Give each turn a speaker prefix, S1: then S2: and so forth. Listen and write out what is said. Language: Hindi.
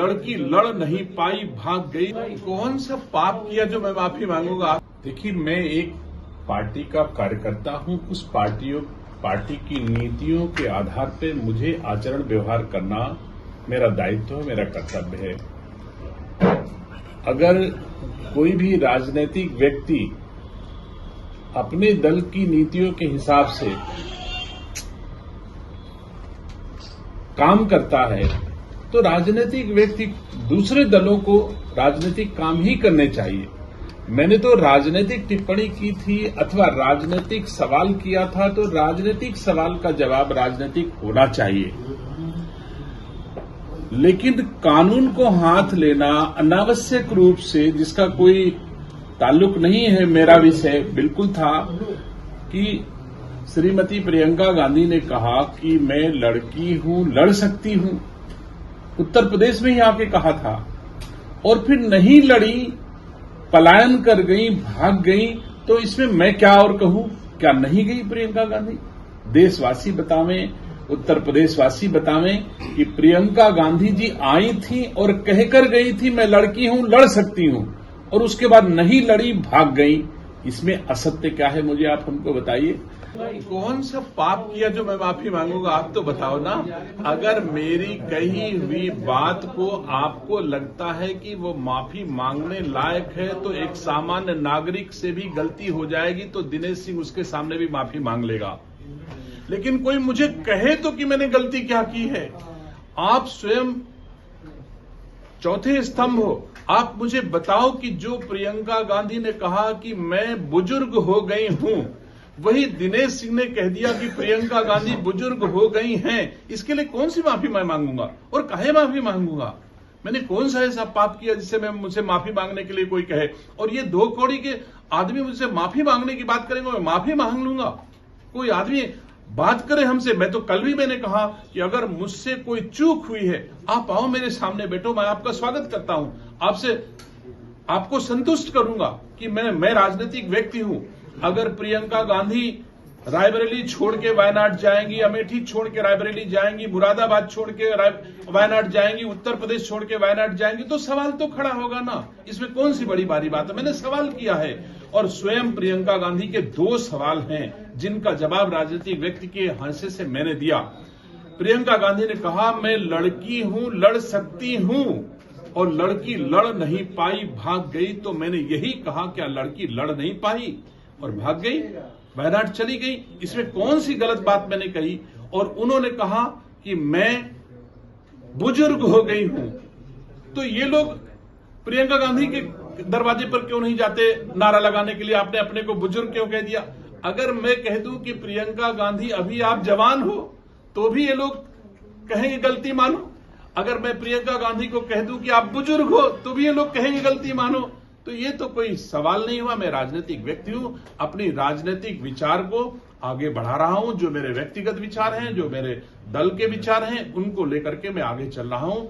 S1: लड़की लड़ नहीं पाई, भाग गई। कौन सा पाप किया जो मैं माफी मांगूंगा? देखिए, मैं एक पार्टी का कार्यकर्ता हूं। उस पार्टी की नीतियों के आधार पर मुझे आचरण व्यवहार करना मेरा दायित्व है, मेरा कर्तव्य है। अगर कोई भी राजनीतिक व्यक्ति अपने दल की नीतियों के हिसाब से काम करता है तो राजनीतिक व्यक्ति दूसरे दलों को राजनीतिक काम ही करने चाहिए। मैंने तो राजनीतिक टिप्पणी की थी अथवा राजनीतिक सवाल किया था, तो राजनीतिक सवाल का जवाब राजनीतिक होना चाहिए। लेकिन कानून को हाथ लेना अनावश्यक रूप से, जिसका कोई ताल्लुक नहीं है, मेरा विषय बिल्कुल था कि श्रीमती प्रियंका गांधी ने कहा कि मैं लड़की हूं, लड़ सकती हूं। उत्तर प्रदेश में ही आके कहा था और फिर नहीं लड़ी, पलायन कर गई, भाग गई। तो इसमें मैं क्या और कहूं? क्या नहीं गई प्रियंका गांधी? देशवासी बतावें, उत्तर प्रदेशवासी बतावें कि प्रियंका गांधी जी आई थी और कहकर गई थी मैं लड़की हूं, लड़ सकती हूं, और उसके बाद नहीं लड़ी, भाग गई। इसमें असत्य क्या है? मुझे आप हमको बताइए। कौन सा पाप किया जो मैं माफी मांगूंगा? आप तो बताओ ना। अगर मेरी कही हुई बात को आपको लगता है कि वो माफी मांगने लायक है, तो एक सामान्य नागरिक से भी गलती हो जाएगी तो दिनेश सिंह उसके सामने भी माफी मांग लेगा। लेकिन कोई मुझे कहे तो कि मैंने गलती क्या की है। आप स्वयं चौथे स्तंभ हो। आप मुझे बताओ कि जो प्रियंका गांधी ने कहा कि मैं बुजुर्ग हो गई हूं, वही दिनेश सिंह ने कह दिया कि प्रियंका गांधी बुजुर्ग हो गई हैं। इसके लिए कौन सी माफी मैं मांगूंगा और काहे माफी मांगूंगा? मैंने कौन सा ऐसा पाप किया जिससे मैं मुझसे माफी मांगने के लिए कोई कहे? और ये दो कौड़ी के आदमी मुझसे माफी मांगने की बात करेंगे, मैं माफी मांग लूंगा? कोई आदमी बात करे हमसे, मैं तो कल भी मैंने कहा कि अगर मुझसे कोई चूक हुई है, आप आओ मेरे सामने बैठो, मैं आपका स्वागत करता हूं, आपको संतुष्ट करूंगा कि मैं राजनीतिक व्यक्ति हूं। अगर प्रियंका गांधी रायबरेली छोड़ के वायनाड जाएंगी, अमेठी छोड़ के रायबरेली जाएंगी, मुरादाबाद छोड़ के वायनाड जाएंगी, उत्तर प्रदेश छोड़ के वायनाड जाएंगी, तो सवाल तो खड़ा होगा ना। इसमें कौन सी बड़ी बारी बात है? मैंने सवाल किया है और स्वयं प्रियंका गांधी के दो सवाल हैं जिनका जवाब राजनीतिक व्यक्ति के हाशिए से मैंने दिया। प्रियंका गांधी ने कहा मैं लड़की हूं, लड़ सकती हूं, और लड़की लड़ नहीं पाई, भाग गई। तो मैंने यही कहा, क्या लड़की लड़ नहीं पाई और भाग गई, वायनाड चली गई? इसमें कौन सी गलत बात मैंने कही? और उन्होंने कहा कि मैं बुजुर्ग हो गई हूं। तो ये लोग प्रियंका गांधी के दरवाजे पर क्यों नहीं जाते नारा लगाने के लिए? आपने अपने को बुजुर्ग क्यों कह दिया? अगर मैं कह दूं कि प्रियंका गांधी अभी आप जवान हो, तो भी ये लोग कहेंगे गलती मानो। अगर मैं प्रियंका गांधी को कह दूं कि आप बुजुर्ग हो, तो भी ये लोग कहेंगे गलती मानो। तो ये तो कोई सवाल नहीं हुआ। मैं राजनीतिक व्यक्ति हूं, अपनी राजनीतिक विचार को आगे बढ़ा रहा हूं। जो मेरे व्यक्तिगत विचार हैं, जो मेरे दल के विचार हैं, उनको लेकर के मैं आगे चल रहा हूं।